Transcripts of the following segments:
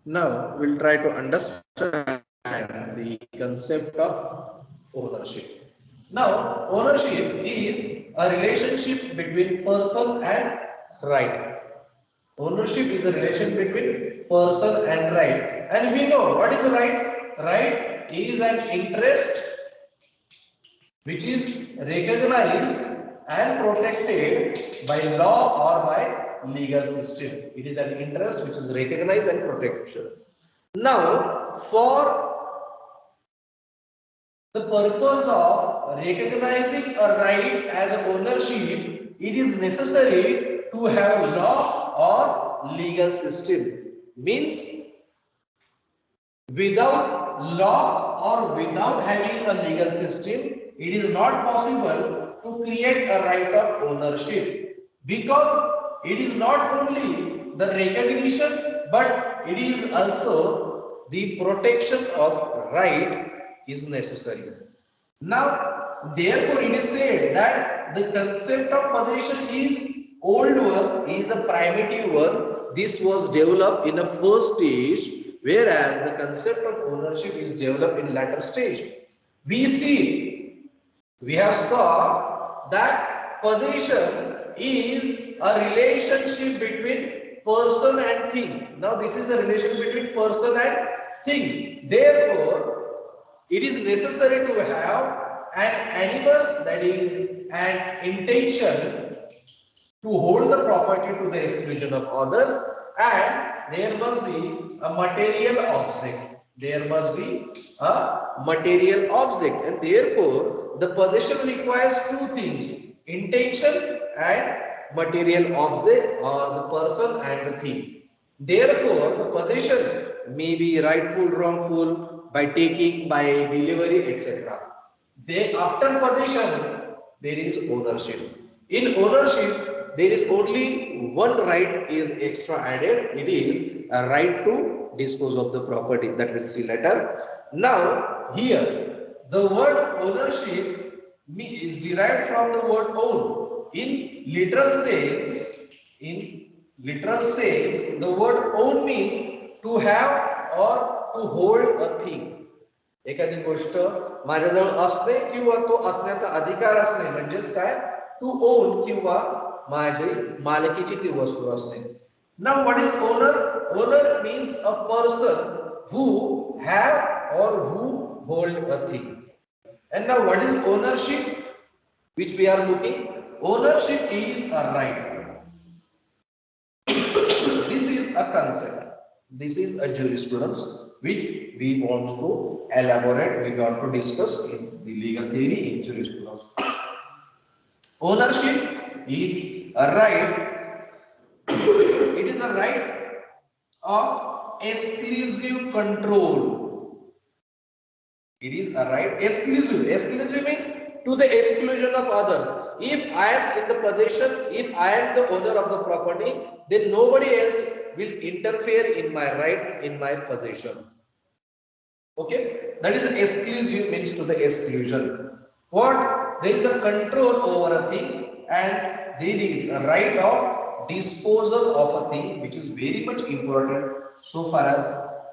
Now we'll try to understand the concept of ownership. Now, ownership is a relationship between person and right. Ownership is the relation between person and right. And we know what is right. Right is an interest which is recognized and protected by law or by legal system. It is an interest which is recognized and protected. Now, for the purpose of recognizing a right as a ownership, it is necessary to have law or legal system. Means without law or without having a legal system, it is not possible to create a right of ownership, because it is not only the recognition but it is also the protection of right is necessary. Now, therefore, it is said that the concept of possession is old one, is a primitive one. This was developed in a first stage, whereas the concept of ownership is developed in latter stage. We see, we have saw that possession is a relationship between person and thing. Now, this is a relation between person and thing. Therefore, it is necessary to have an animus, that is an intention to hold the property to the exclusion of others, and there must be a material object. There must be a material object, and therefore the possession requires two things: intention and material object, or the person and the thing. Therefore, the possession may be rightful, wrongful, by taking, by delivery, etc. They, after possession, there is ownership. In ownership, there is only one right is extra added. It is a right to dispose of the property, that we'll see later. Now, here, the word ownership is derived from the word own. In literal sense, the word own means to have or to hold a thing. एखादी गोष्ट माझ्याजवळ असणे किंवा तो असण्याचा अधिकार असणे म्हणजेच काय, टू ओन किंवा माझी मालकीची ती वस्तू असणे. Now what is owner? Owner means a person who have or who hold a thing. And now what is ownership, which we are looking? Ownership is a right. This is a concept. This is a jurisprudence which we want to elaborate, we want to discuss in the legal theory in jurisprudence. Ownership is a right. It is a right of exclusive control. It is a right exclusive. Exclusive means to the exclusion of others. If I am in the possession, if I am the owner of the property, then nobody else will interfere in my right, in my possession. Okay, that is exclusive, means to the exclusion. What? There is a control over a thing, and there is a right of disposal of a thing, which is very much important so far as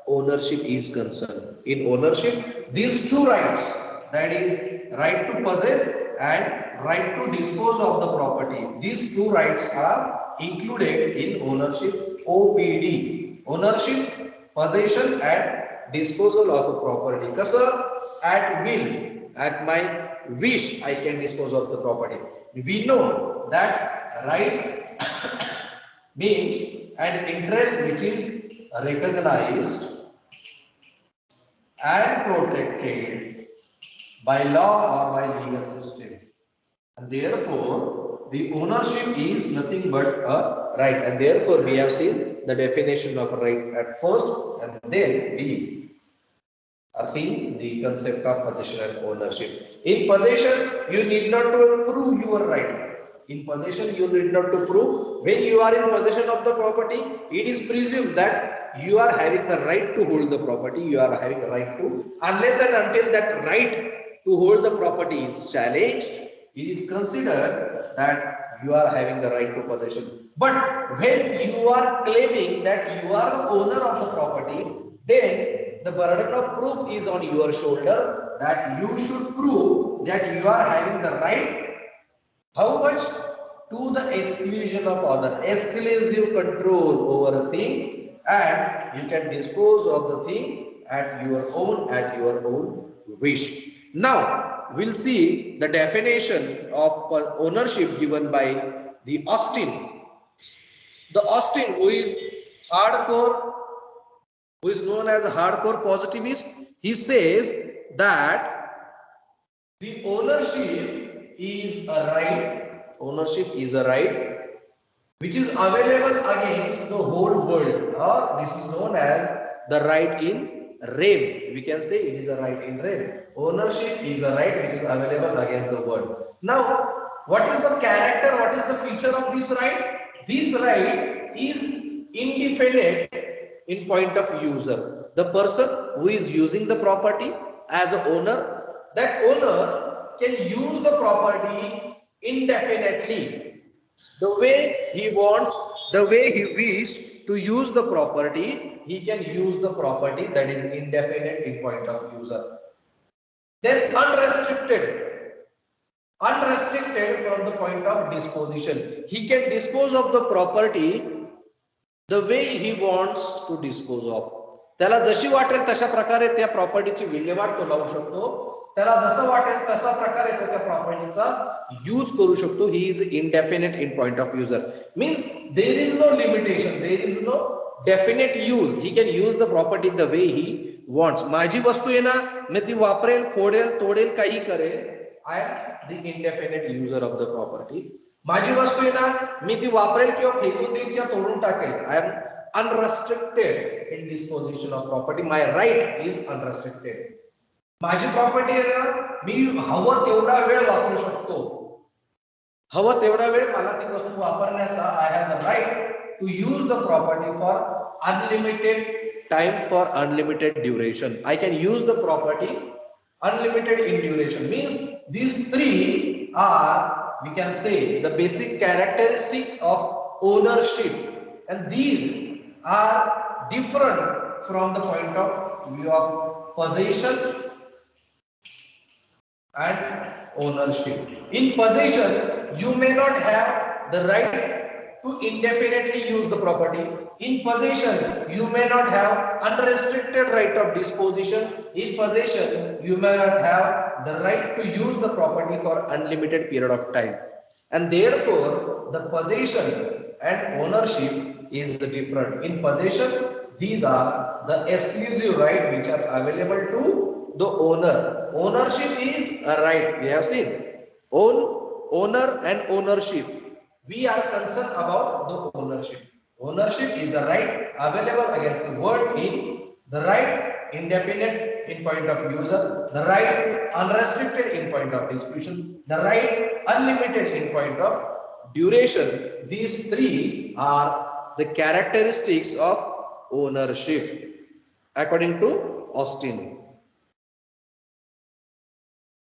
ownership is concerned. In ownership, these two rights, that is right to possess and right to dispose of the property, these two rights are included in ownership. OPD, ownership, possession and disposal of a property. कसं? At will, at my wish, I can dispose of the property. We know that right means an interest which is recognized and protected by law or by legal system. And therefore, the ownership is nothing but a right. And therefore, we have seen the definition of right at first, and then we are seeing the concept of possession and ownership. In possession, you need not to prove your right. In possession, you need not to prove. When you are in possession of the property, it is presumed that you are having the right to hold the property. You are having the right to, unless and until that right to hold the property is challenged, it is considered that you are having the right to possession. But when you are claiming that you are the owner of the property, then the burden of proof is on your shoulder, that you should prove that you are having the right. How much? To the exclusion of other, exclusive control over a thing, and you can dispose of the thing at your own wish. Now we'll see the definition of ownership given by the Austin. The Austin, hardcore, who is known as a hardcore positivist, he says that the ownership is a right which is available against the whole world, or this is known as the right in rem. We can say it is a right in rem. Ownership is a right which is available against the world. Now, what is the character, what is the feature of this right? This right is indefinite in point of user. The person who is using the property as an owner, that owner can use the property indefinitely, the way he wants, the way he wishes to use the property. He can use the property, that is indefinite in point of user. Then unrestricted from the point of disposition. He can dispose of the property the way he wants to dispose of. त्याला जशी वाटेल तशा प्रकारे त्या प्रॉपर्टीची विल्हेवाट तो लावू शकतो. त्याला जसं वाटेल तसा प्रकारे तो त्या प्रॉपर्टीचा यूज करू शकतो. He is indefinite in point of user. Means there is no limitation, there is no definite use. He can use the property the way he wants. माझी वस्तू आहे ना, मी ती वापरेल, फोडेल, तोडेल, काही करेल. I am the indefinite user of the property. माझी वस्तू आहे ना, मी ती वापरेल किंवा फेकून देईल किंवा तोडून टाकेल. I am unrestricted in disposition of property. My right is unrestricted. माझी प्रॉपर्टी आहे ना, मी हवं तेवढा वेळ वापरू शकतो. हवं तेवढा वेळ मला ती वस्तू वापरण्याचा I have the right to use the property for unlimited time, for unlimited duration. I can use the property unlimited in duration. Means these three are, we can say, the basic characteristics of ownership, and these are different from the point of view of possession and ownership. In possession, you may not have the right to indefinitely use the property. In possession, you may not have unrestricted right of disposition. In possession, you may not have the right to use the property for unlimited period of time. And therefore, the possession and ownership is different. In possession, these are the exclusive right which are available to the owner. Ownership is a right. We have seen owner and ownership. We are concerned about the ownership. Ownership is a right available against the world. In the right indefinite in point of user, the right unrestricted in point of disposition, the right unlimited in point of duration. These three are the characteristics of ownership according to Austin.